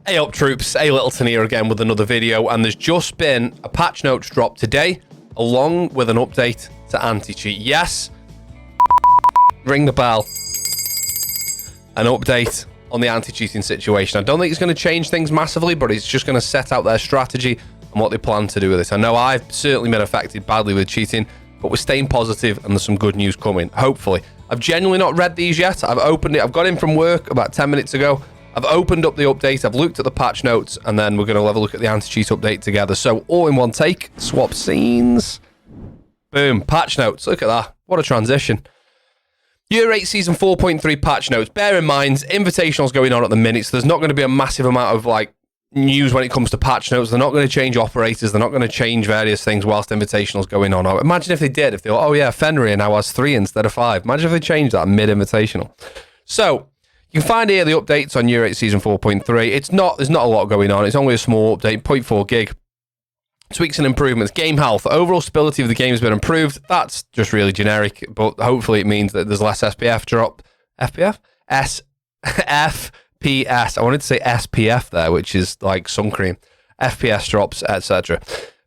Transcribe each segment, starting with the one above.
Hey up troops, A Littleton here again with another video, and there's just been a patch notes drop today along with an update to anti-cheat. Yes, ring the bell. An update on the anti-cheating situation. I don't think it's going to change things massively, but it's just going to set out their strategy and what they plan to do with it. I know I've certainly been affected badly with cheating, but we're staying positive and there's some good news coming, hopefully. I've genuinely not read these yet. I've opened it. I've got in from work about 10 minutes ago. I've opened up the update, I've looked at the patch notes, and then we're going to have a look at the anti-cheat update together. So all in one take, swap scenes. Boom, patch notes. Look at that. What a transition. Year 8 Season 4.3 patch notes. Bear in mind, Invitational's going on at the minute, so there's not going to be a massive amount of news when it comes to patch notes. They're not going to change operators. They're not going to change various things whilst Invitational's going on. Imagine if they did. If they were, oh yeah, Fenrir now has 3 instead of 5. Imagine if they changed that mid-Invitational. So you can find here the updates on Year 8 Season 4.3. There's not a lot going on. It's only a small update, 0.4 gig. Tweaks and improvements. Game health. Overall stability of the game has been improved. That's just really generic, but hopefully it means that there's less SPF drop. FPF? FPS. I wanted to say SPF there, which is like sun cream. FPS drops, etc.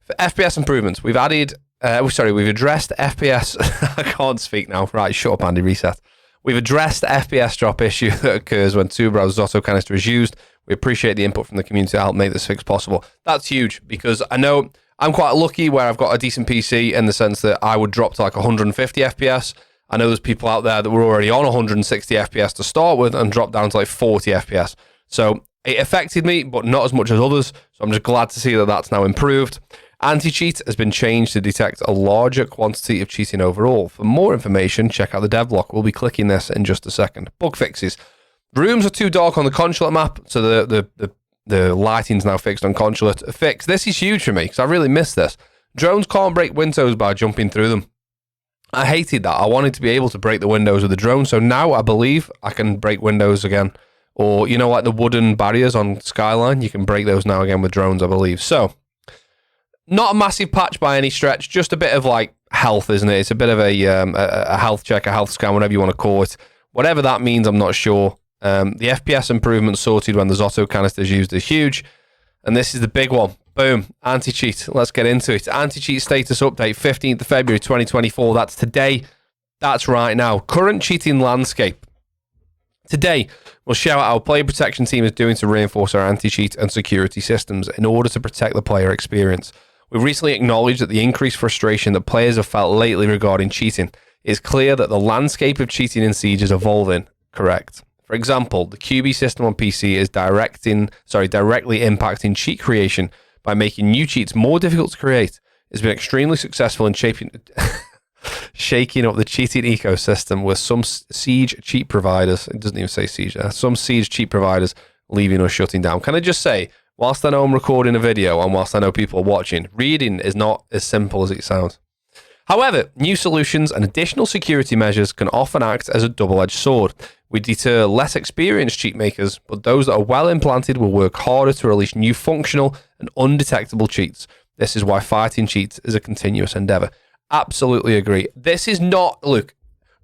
For FPS improvements, we've added... we've addressed FPS... I can't speak now. Right, shut up, Andy. Reset. We've addressed the FPS drop issue that occurs when two browsers auto canister is used. We appreciate the input from the community to help make this fix possible. That's huge because I know I'm quite lucky where I've got a decent PC in the sense that I would drop to like 150 FPS. I know there's people out there that were already on 160 FPS to start with and dropped down to like 40 FPS. So it affected me, but not as much as others. So I'm just glad to see that that's now improved. Anti-cheat has been changed to detect a larger quantity of cheating overall. For more information, check out the devlog. We'll be clicking this in just a second. Bug fixes. Rooms are too dark on the consulate map, so the lighting's now fixed on consulate. Fix. This is huge for me, because I really missed this. Drones can't break windows by jumping through them. I hated that. I wanted to be able to break the windows with the drone, so now I believe I can break windows again. Or, you know, like the wooden barriers on Skyline, you can break those now again with drones, I believe. So, not a massive patch by any stretch, just a bit of health, isn't it? It's a bit of a health check, a health scan, whatever you want to call it. Whatever that means, I'm not sure. The FPS improvement sorted when the Zotto canister is used is huge. And this is the big one. Boom. Anti-cheat. Let's get into it. Anti-cheat status update, 15th of February 2024. That's today. That's right now. Current cheating landscape. Today, we'll show what our player protection team is doing to reinforce our anti-cheat and security systems in order to protect the player experience. We've recently acknowledged that the increased frustration that players have felt lately regarding cheating is clear that the landscape of cheating in Siege is evolving. Correct. For example, the QB system on PC is directly impacting cheat creation by making new cheats more difficult to create. It's been extremely successful in shaking up the cheating ecosystem with some Siege cheat providers. It doesn't even say Siege. Some Siege cheat providers leaving or shutting down. Can I just say, whilst I know I'm recording a video and whilst I know people are watching, reading is not as simple as it sounds. However, new solutions and additional security measures can often act as a double-edged sword. We deter less experienced cheat makers, but those that are well implanted will work harder to release new functional and undetectable cheats. This is why fighting cheats is a continuous endeavor. Absolutely agree. This is not, look,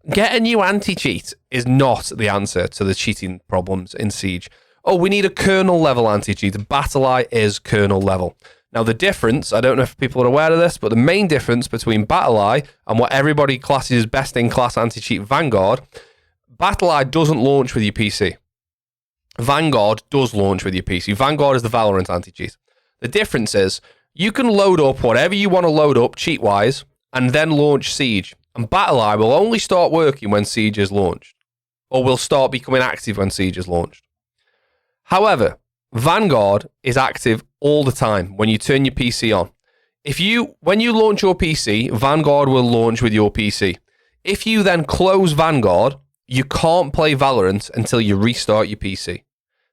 get a new anti-cheat is not the answer to the cheating problems in Siege. Oh, we need a kernel level anti-cheat. BattlEye is kernel level. Now, the difference, I don't know if people are aware of this, but the main difference between BattlEye and what everybody classes as best-in-class anti-cheat Vanguard, BattlEye doesn't launch with your PC. Vanguard does launch with your PC. Vanguard is the Valorant anti-cheat. The difference is you can load up whatever you want to load up cheat-wise and then launch Siege. And BattlEye will only start working when Siege is launched, or will start becoming active when Siege is launched. However, Vanguard is active all the time when you turn your PC on. When you launch your PC, Vanguard will launch with your PC. If you then close Vanguard, you can't play Valorant until you restart your PC.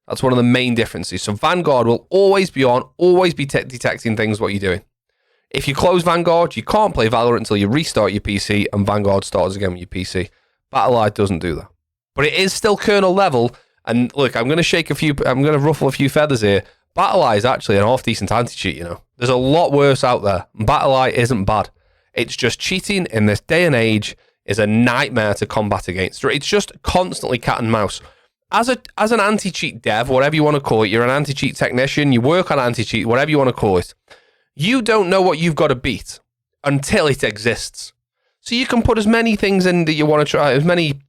That's one of the main differences. So Vanguard will always be on, always be detecting things what you're doing. If you close Vanguard, you can't play Valorant until you restart your PC and Vanguard starts again with your PC. BattlEye doesn't do that. But it is still kernel level. And look, I'm going to ruffle a few feathers here. BattlEye is actually an half-decent anti-cheat, you know. There's a lot worse out there. BattlEye isn't bad. It's just cheating in this day and age is a nightmare to combat against. It's just constantly cat and mouse. as an anti-cheat dev, whatever you want to call it, you're an anti-cheat technician, you work on anti-cheat, whatever you want to call it, you don't know what you've got to beat until it exists. So you can put as many things in that you want to try, as many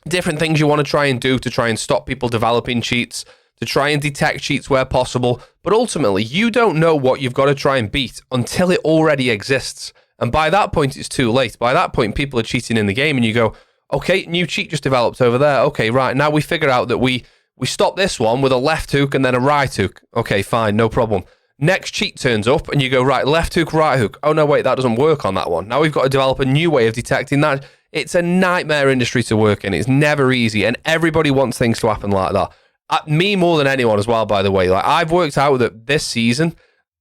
different things you want to try and do to try and stop people developing cheats, to try and detect cheats where possible. But ultimately, you don't know what you've got to try and beat until it already exists. And by that point, it's too late. By that point, people are cheating in the game and you go, okay, new cheat just developed over there. Okay, right. Now we figure out that we stop this one with a left hook and then a right hook. Okay, fine, no problem. Next cheat turns up and you go, right, left hook, right hook. Oh, no, wait, that doesn't work on that one. Now we've got to develop a new way of detecting that. It's a nightmare industry to work in. It's never easy. And everybody wants things to happen like that. Me more than anyone as well, by the way. Like, I've worked out that this season,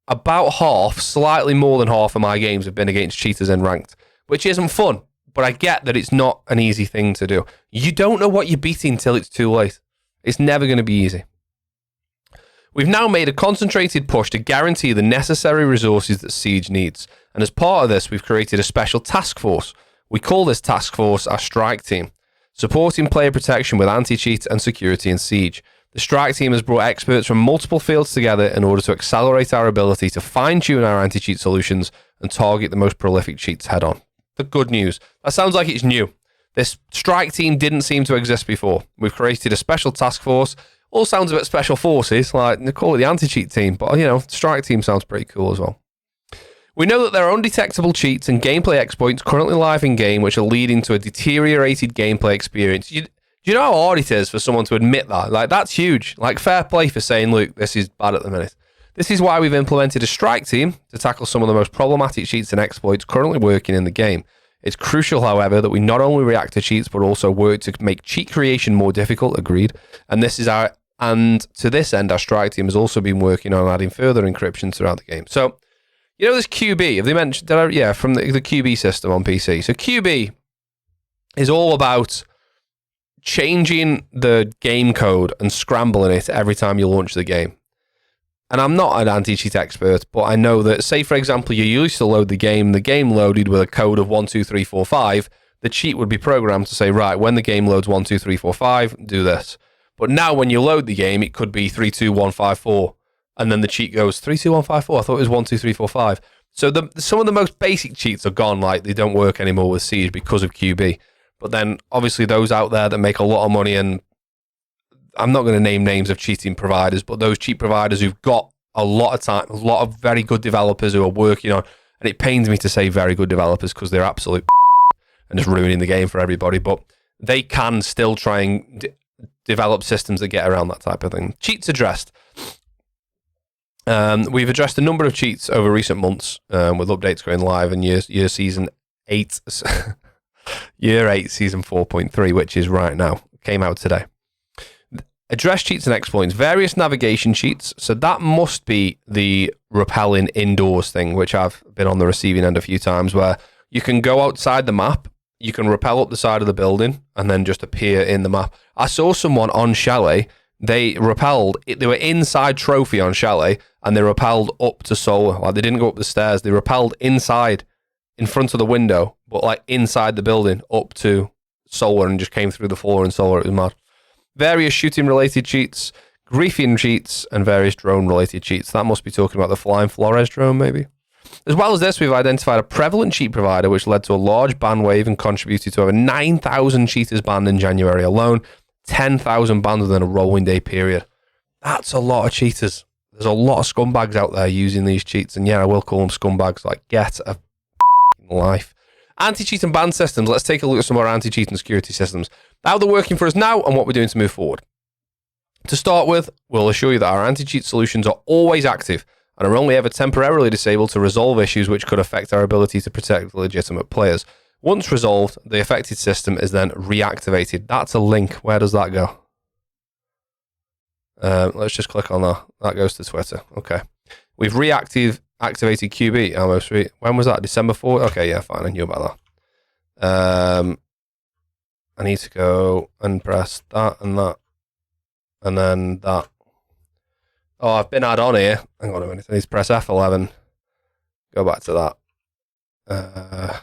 about half, slightly more than half of my games have been against cheaters in ranked, which isn't fun. But I get that it's not an easy thing to do. You don't know what you're beating until it's too late. It's never going to be easy. We've now made a concentrated push to guarantee the necessary resources that Siege needs. And as part of this, we've created a special task force. We call this task force our Strike Team, supporting player protection with anti-cheat and security in Siege. The Strike Team has brought experts from multiple fields together in order to accelerate our ability to fine-tune our anti-cheat solutions and target the most prolific cheats head-on. The good news. That sounds like it's new. This Strike Team didn't seem to exist before. We've created a special task force. All sounds a bit special forces, like they call it the anti-cheat team, but Strike Team sounds pretty cool as well. We know that there are undetectable cheats and gameplay exploits currently live in game, which are leading to a deteriorated gameplay experience. Do you know how hard it is for someone to admit that? Like, that's huge. Like, fair play for saying, look, this is bad at the minute. This is why we've implemented a Strike Team to tackle some of the most problematic cheats and exploits currently working in the game. It's crucial, however, that we not only react to cheats, but also work to make cheat creation more difficult, agreed. And to this end, our Strike Team has also been working on adding further encryption throughout the game. So, this QB, have they mentioned, from the QB system on PC. So QB is all about changing the game code and scrambling it every time you launch the game. And I'm not an anti-cheat expert, but I know that, say, for example, you used to load the game loaded with a code of 1, 2, 3, 4, 5, the cheat would be programmed to say, right, when the game loads 1, 2, 3, 4, 5, do this. But now when you load the game, it could be 3, 2, 1, 5, 4, and then the cheat goes 3, 2, 1, 5, 4. I thought it was 1, 2, 3, 4, 5. So some of the most basic cheats are gone, like they don't work anymore with Siege because of QB. But then, obviously, those out there that make a lot of money, and I'm not going to name names of cheating providers, but those cheat providers who've got a lot of time, a lot of very good developers who are working on, and it pains me to say very good developers because they're absolute and just ruining the game for everybody, but they can still try and develop systems that get around that type of thing. Cheats addressed. We've addressed a number of cheats over recent months with updates going live in year season 8, year 8, season 4.3, which is right now. Came out today. Address cheats and exploits. Various navigation cheats. So that must be the rappelling indoors thing, which I've been on the receiving end a few times, where you can go outside the map, you can rappel up the side of the building, and then just appear in the map. I saw someone on Chalet, they rappelled, they were inside Trophy on Chalet, and they rappelled up to Solar. Like, they didn't go up the stairs, they rappelled inside, in front of the window, but like inside the building, up to Solar, and just came through the floor in Solar. It was mad. Various shooting-related cheats, griefing cheats, and various drone-related cheats. That must be talking about the Flying Flores drone, maybe. As well as this, we've identified a prevalent cheat provider, which led to a large ban wave and contributed to over 9,000 cheaters banned in January alone, 10,000 banned within a rolling day period. That's a lot of cheaters. There's a lot of scumbags out there using these cheats, and yeah, I will call them scumbags. Like, get a life. Anti-cheat and ban systems. Let's take a look at some of our anti-cheat and security systems. How they're working for us now and what we're doing to move forward. To start with, we'll assure you that our anti-cheat solutions are always active and are only ever temporarily disabled to resolve issues which could affect our ability to protect legitimate players. Once resolved, the affected system is then reactivated. That's a link. Where does that go? Let's just click on that. That goes to Twitter. Okay. We've activated QB almost. When was that? December 4th? Okay, yeah, fine. I knew about that. I need to go and press that and that. And then that. Oh, I've been add on here. Hang on a minute. I need to press F11. Go back to that.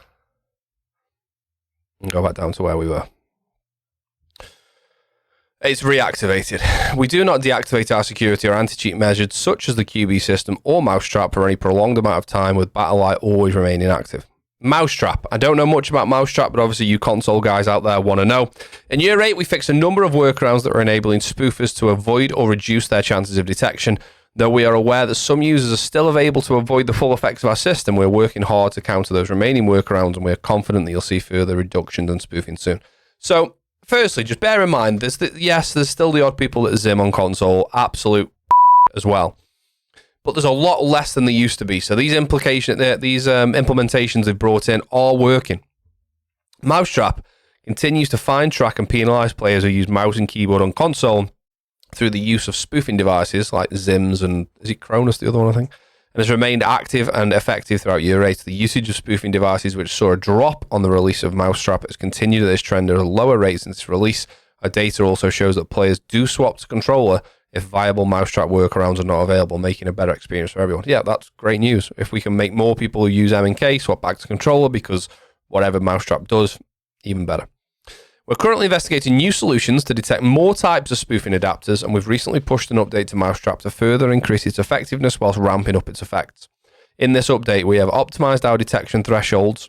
And go back down to where we were. It's reactivated. We do not deactivate our security or anti-cheat measures such as the QB system or Mousetrap for any prolonged amount of time, with Battle.eye always remaining active. Mousetrap. I don't know much about Mousetrap, but obviously you console guys out there want to know. In Year 8, we fixed a number of workarounds that are enabling spoofers to avoid or reduce their chances of detection. Though we are aware that some users are still able to avoid the full effects of our system, we're working hard to counter those remaining workarounds, and we're confident that you'll see further reductions in spoofing soon. So, firstly, just bear in mind, there's still the odd people that Zim on console, absolute as well. But there's a lot less than there used to be. So these implementations they've brought in are working. Mousetrap continues to find, track, and penalise players who use mouse and keyboard on console through the use of spoofing devices like Zims and, is it Cronus, the other one, I think? And has remained active and effective throughout Year 8. The usage of spoofing devices, which saw a drop on the release of Mousetrap, has continued at this trend at a lower rate since its release. Our data also shows that players do swap to controller if viable Mousetrap workarounds are not available, making a better experience for everyone. Yeah, that's great news. If we can make more people who use M&K swap back to controller because whatever Mousetrap does, even better. We're currently investigating new solutions to detect more types of spoofing adapters, and we've recently pushed an update to Mousetrap to further increase its effectiveness whilst ramping up its effects. In this update, we have optimized our detection thresholds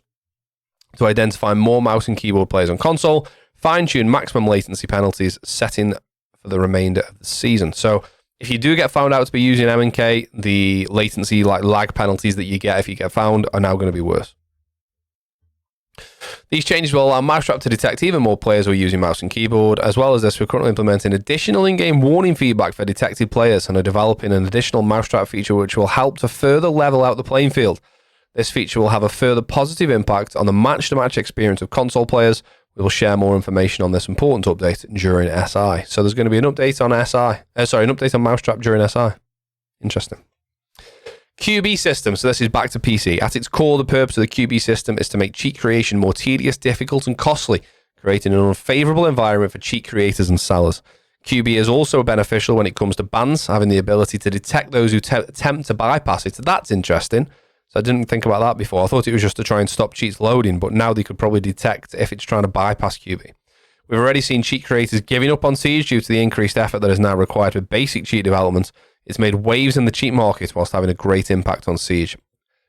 to identify more mouse and keyboard players on console, fine-tune maximum latency penalties, setting for the remainder of the season. So if you do get found out to be using M&K, the latency, like lag penalties that you get if you get found, are now going to be worse. These changes will allow Mousetrap to detect even more players who are using mouse and keyboard. As well as this, we're currently implementing additional in-game warning feedback for detected players and are developing an additional Mousetrap feature which will help to further level out the playing field. This feature will have a further positive impact on the match-to-match experience of console players. We will share more information on this important update during SI. So there's going to be an update on an update on Mousetrap during SI. Interesting. QB system. So this is back to PC. At its core, the purpose of the QB system is to make cheat creation more tedious, difficult, and costly, creating an unfavorable environment for cheat creators and sellers. QB is also beneficial when it comes to bans, having the ability to detect those who attempt to bypass it. That's interesting. So I didn't think about that before. I thought it was just to try and stop cheats loading, but now they could probably detect if it's trying to bypass QB. We've already seen cheat creators giving up on Siege due to the increased effort that is now required for basic cheat development. It's made waves in the cheat market whilst having a great impact on Siege.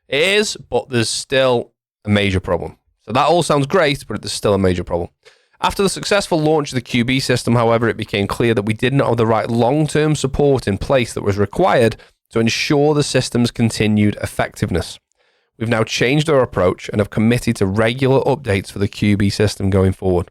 It is, but there's still a major problem. So that all sounds great, but there's still a major problem. After the successful launch of the QB system, however, it became clear that we did not have the right long-term support in place that was required to ensure the system's continued effectiveness. We've now changed our approach and have committed to regular updates for the QB system going forward.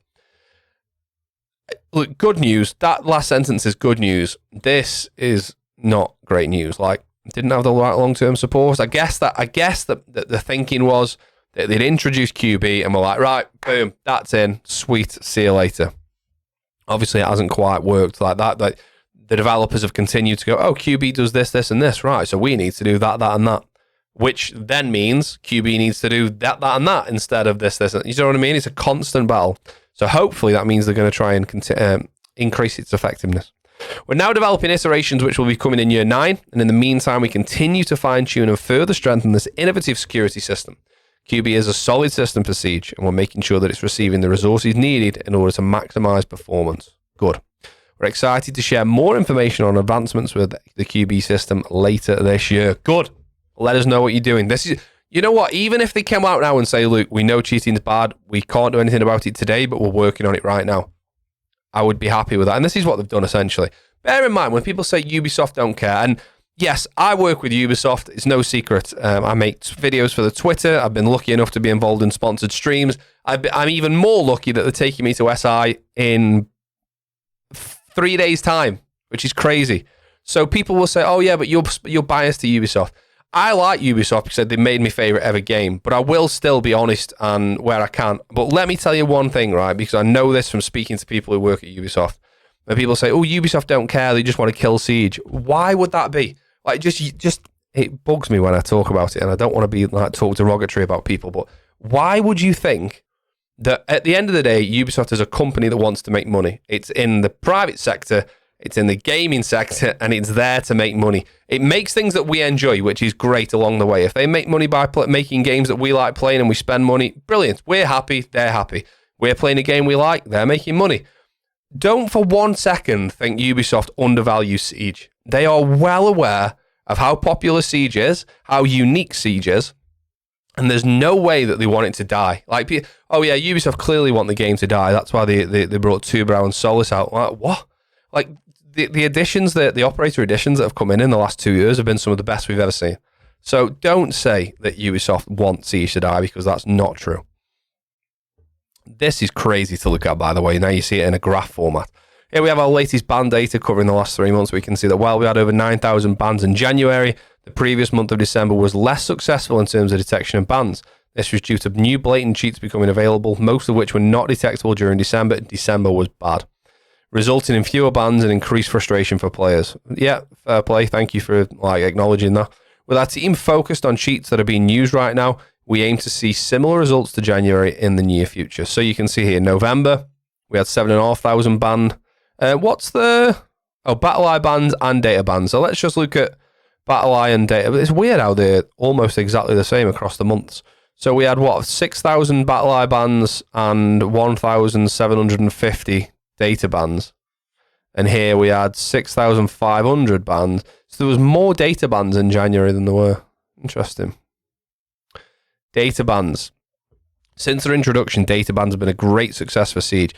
Look, good news. That last sentence is good news. This is not great news. Like, didn't have the right long-term support. I guess that the thinking was that they'd introduced QB and we're like, right, boom, that's in. Sweet, see you later. Obviously, it hasn't quite worked like that. Like, the developers have continued to go, oh, QB does this, this, and this, right? So we need to do that, that, and that. Which then means QB needs to do that, that, and that instead of this, this. You know what I mean? It's a constant battle. So hopefully that means they're going to try and increase its effectiveness. We're now developing iterations which will be coming in Year 9, and in the meantime, we continue to fine-tune and further strengthen this innovative security system. QB is a solid system for Siege, and we're making sure that it's receiving the resources needed in order to maximize performance. Good. We're excited to share more information on advancements with the QB system later this year. Good. Let us know what you're doing. This is, you know what? Even if they come out now and say, look, we know cheating is bad, we can't do anything about it today, but we're working on it right now, I would be happy with that. And this is what they've done essentially. Bear in mind, when people say Ubisoft don't care, and yes, I work with Ubisoft. It's no secret. I make videos for the Twitter. I've been lucky enough to be involved in sponsored streams. I'm even more lucky that they're taking me to SI in 3 days' time, which is crazy. So people will say, oh yeah, but you're biased to Ubisoft. I like Ubisoft because they made my favourite ever game, but I will still be honest and where I can. But let me tell you one thing, right? Because I know this from speaking to people who work at Ubisoft. When people say, oh, Ubisoft don't care, they just want to kill Siege. Why would that be? Like, just it bugs me when I talk about it, and I don't want to be like talk derogatory about people, but why would you think that at the end of the day, Ubisoft is a company that wants to make money? It's in the private sector, it's in the gaming sector, and it's there to make money. It makes things that we enjoy, which is great along the way. If they make money by making games that we like playing and we spend money, brilliant. We're happy, they're happy. We're playing a game we like, they're making money. Don't for 1 second think Ubisoft undervalues Siege. They are well aware of how popular Siege is, how unique Siege is, and there's no way that they want it to die. Like, oh yeah, Ubisoft clearly want the game to die. That's why they brought Two Brow and Solace out. Like, what? Like, the additions, the operator additions that have come in the last 2 years have been some of the best we've ever seen. So don't say that Ubisoft want Siege to die, because that's not true. This is crazy to look at, by the way. Now you see it in a graph format. Here we have our latest ban data covering the last 3 months. We can see that while we had over 9,000 bans in January, the previous month of December was less successful in terms of detection of bans. This was due to new blatant cheats becoming available, most of which were not detectable during December. December was bad, resulting in fewer bans and increased frustration for players. Yeah, fair play. Thank you for acknowledging that. With our team focused on cheats that are being used right now, we aim to see similar results to January in the near future. So you can see here, November, we had 7,500 banned. BattlEye bans and data bans. So let's just look at BattlEye and data. It's weird how they're almost exactly the same across the months. So we had 6,000 BattlEye bans and 1,750 data bans. And here we had 6,500 bans. So there was more data bans in January than there were. Interesting. Data bans. Since their introduction, data bans have been a great success for Siege.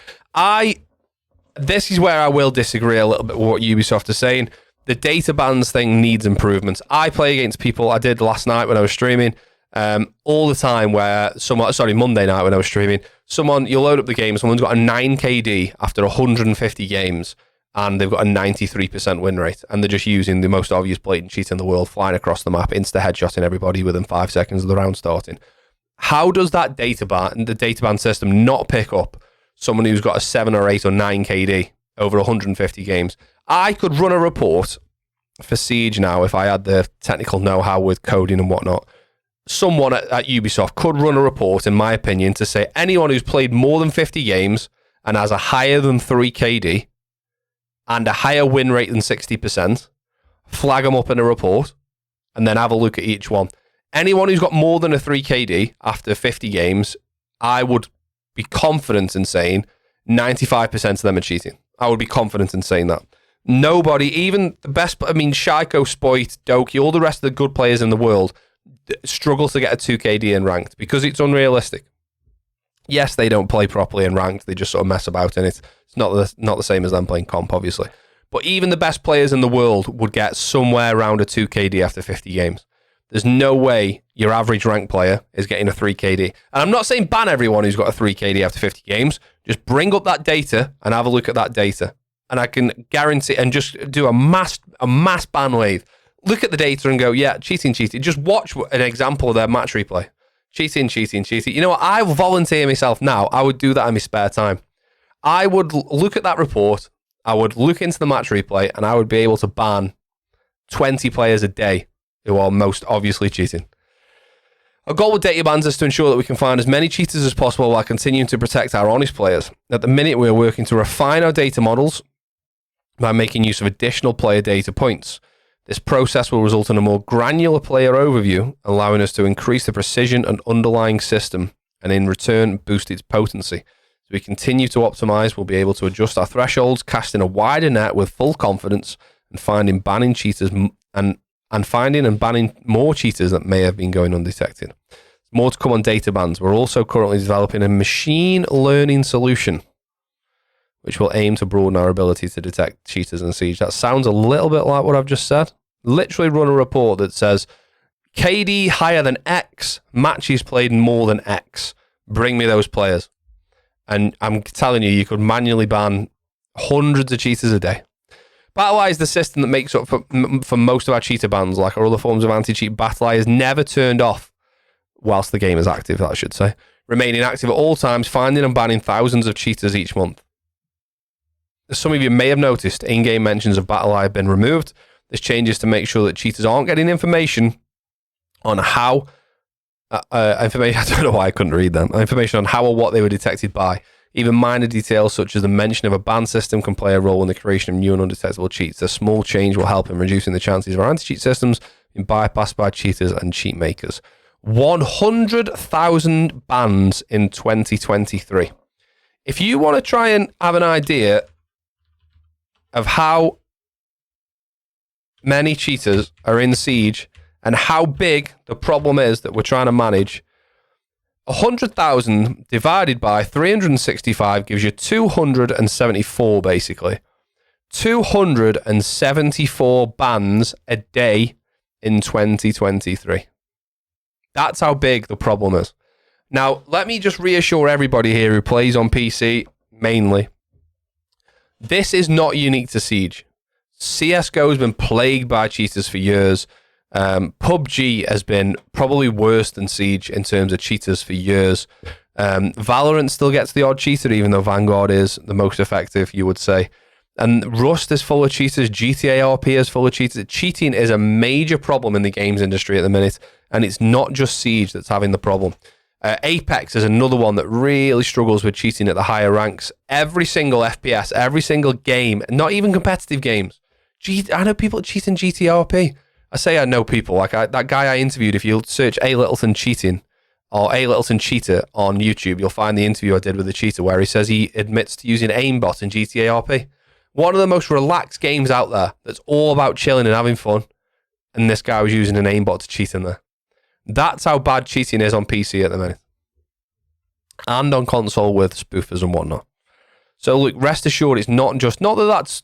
This is where I will disagree a little bit with what Ubisoft is saying. The data bans thing needs improvements. I play against people, I did last night when I was streaming, all the time where Monday night when I was streaming, you load up the game, someone's got a 9 KD after 150 games, and they've got a 93% win rate, and they're just using the most obvious blatant cheat in the world, flying across the map, insta-headshotting everybody within 5 seconds of the round starting. How does that the data ban system not pick up someone who's got a 7 or 8 or 9 KD over 150 games? I could run a report for Siege now if I had the technical know-how with coding and whatnot. Someone at Ubisoft could run a report, in my opinion, to say anyone who's played more than 50 games and has a higher than 3 KD and a higher win rate than 60%, flag them up in a report and then have a look at each one. Anyone who's got more than a 3 KD after 50 games, I would be confident in saying 95% of them are cheating. I would be confident in saying that. Nobody, even the best, Shaiko, Spoit, Doki, all the rest of the good players in the world struggle to get a 2 KD in ranked because it's unrealistic. Yes, they don't play properly in ranked. They just sort of mess about in it. It's not the same as them playing comp, obviously. But even the best players in the world would get somewhere around a 2 KD after 50 games. There's no way your average ranked player is getting a 3 KD. And I'm not saying ban everyone who's got a 3 KD after 50 games. Just bring up that data and have a look at that data. And I can guarantee, and just do a mass ban wave. Look at the data and go, yeah, cheating. Just watch an example of their match replay. Cheating. You know what? I will volunteer myself now. I would do that in my spare time. I would look at that report. I would look into the match replay, and I would be able to ban 20 players a day who are most obviously cheating. Our goal with data bans is to ensure that we can find as many cheaters as possible while continuing to protect our honest players. At the minute, we are working to refine our data models by making use of additional player data points. This process will result in a more granular player overview, allowing us to increase the precision and underlying system, and in return, boost its potency. As we continue to optimize, we'll be able to adjust our thresholds, casting a wider net with full confidence, and finding banning cheaters and finding and banning more cheaters that may have been going undetected. More to come on data bans. We're also currently developing a machine learning solution, which will aim to broaden our ability to detect cheaters in Siege. That sounds a little bit like what I've just said. Literally run a report that says, KD higher than X, matches played more than X. Bring me those players. And I'm telling you, you could manually ban hundreds of cheaters a day. BattlEye is the system that makes up for most of our cheater bans, like our other forms of anti-cheat. BattlEye is never turned off whilst the game is active, I should say. Remaining active at all times, finding and banning thousands of cheaters each month. As some of you may have noticed, in-game mentions of BattlEye have been removed. This change is to make sure that cheaters aren't getting information on how... I don't know why I couldn't read them. Information on how or what they were detected by. Even minor details such as the mention of a ban system can play a role in the creation of new and undetectable cheats. A small change will help in reducing the chances of our anti-cheat systems being bypassed by cheaters and cheat makers. 100,000 bans in 2023. If you want to try and have an idea of how many cheaters are in Siege and how big the problem is that we're trying to manage, 100,000 divided by 365 gives you 274, basically. 274 bans a day in 2023. That's how big the problem is. Now, let me just reassure everybody here who plays on PC, mainly. This is not unique to Siege. CSGO has been plagued by cheaters for years. PUBG has been probably worse than Siege in terms of cheaters for years. Valorant still gets the odd cheater, even though Vanguard is the most effective, you would say. And Rust is full of cheaters. GTA RP is full of cheaters. Cheating is a major problem in the games industry at the minute, and it's not just Siege that's having the problem. Apex is another one that really struggles with cheating at the higher ranks. Every single FPS, every single game, not even competitive games. I know people cheating GTA RP. I say I know people. Like that guy I interviewed, if you search A. Littleton cheating or A. Littleton cheater on YouTube, you'll find the interview I did with the cheater where he says he admits to using aimbot in GTA RP. One of the most relaxed games out there that's all about chilling and having fun. And this guy was using an aimbot to cheat in there. That's how bad cheating is on PC at the minute. And on console with spoofers and whatnot. So look, rest assured, it's not that that's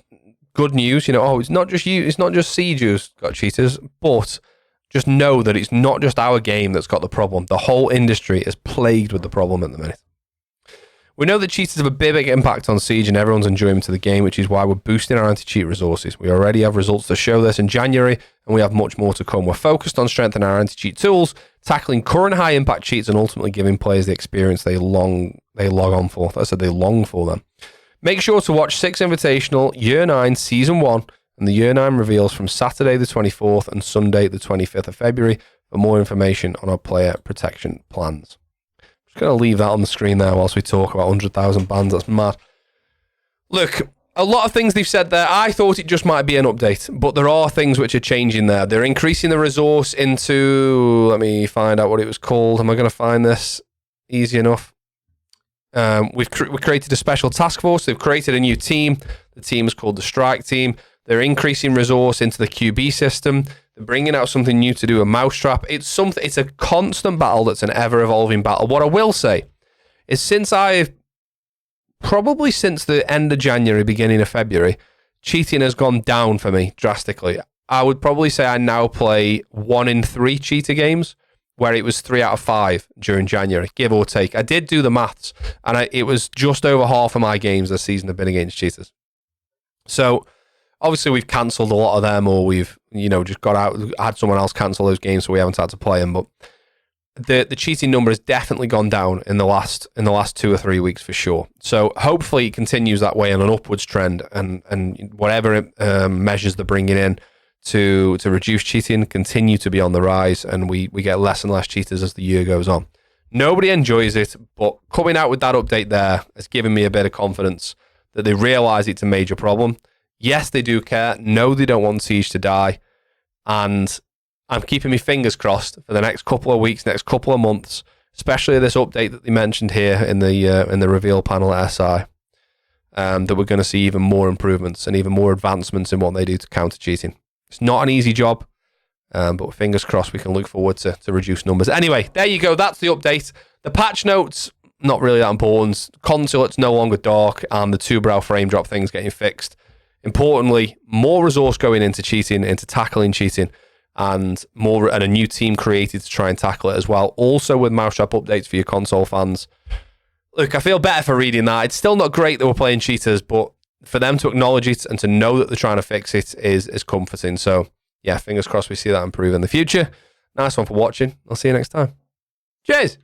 good news, it's not just you, it's not just Siege who's got cheaters, but just know that it's not just our game that's got the problem. The whole industry is plagued with the problem at the minute. We know that cheaters have a big impact on Siege and everyone's enjoyment of the game, which is why we're boosting our anti-cheat resources. We already have results to show this in January, and we have much more to come. We're focused on strengthening our anti-cheat tools, tackling current high-impact cheats, and ultimately giving players the experience they log on for. I said they long for them. Make sure to watch 6 Invitational, Year 9, Season 1, and the Year 9 reveals from Saturday the 24th and Sunday the 25th of February for more information on our player protection plans. Just going to leave that on the screen there whilst we talk about 100,000 bans. That's mad. Look, a lot of things they've said there. I thought it just might be an update, but there are things which are changing there. They're increasing the resource into... Let me find out what it was called. Am I going to find this easy enough? We created a special task force. They've created a new team. The team is called the Strike Team. They're increasing resource into the QB system. They're bringing out something new to do a mousetrap. It's a constant battle that's an ever-evolving battle. What I will say is since the end of January, beginning of February, cheating has gone down for me drastically. I would probably say I now play 1 in 3 cheater games, where it was 3 out of 5 during January, give or take. I did do the maths, and it was just over half of my games this season have been against cheaters. So obviously we've cancelled a lot of them, or we've just got out, had someone else cancel those games, so we haven't had to play them. But the cheating number has definitely gone down in the last 2 or 3 weeks for sure. So hopefully it continues that way on an upwards trend, and whatever measures they're bringing in to reduce cheating continue to be on the rise, and we get less and less cheaters as the year goes on. Nobody enjoys it, but coming out with that update there has given me a bit of confidence that they realise it's a major problem. Yes, they do care. No, they don't want Siege to die. And I'm keeping my fingers crossed for the next couple of weeks, next couple of months, especially this update that they mentioned here in the reveal panel at SI, that we're going to see even more improvements and even more advancements in what they do to counter cheating. It's not an easy job, but fingers crossed we can look forward to reduced numbers. Anyway, there you go. That's the update. The patch notes, not really that important. Consulate's no longer dark, and the 2-brow frame drop thing's getting fixed. Importantly, more resource going into cheating, into tackling cheating, and a new team created to try and tackle it as well. Also with mousetrap updates for your console fans. Look, I feel better for reading that. It's still not great that we're playing cheaters, but for them to acknowledge it and to know that they're trying to fix it is comforting. So, yeah, fingers crossed we see that improve in the future. Nice one for watching. I'll see you next time. Cheers!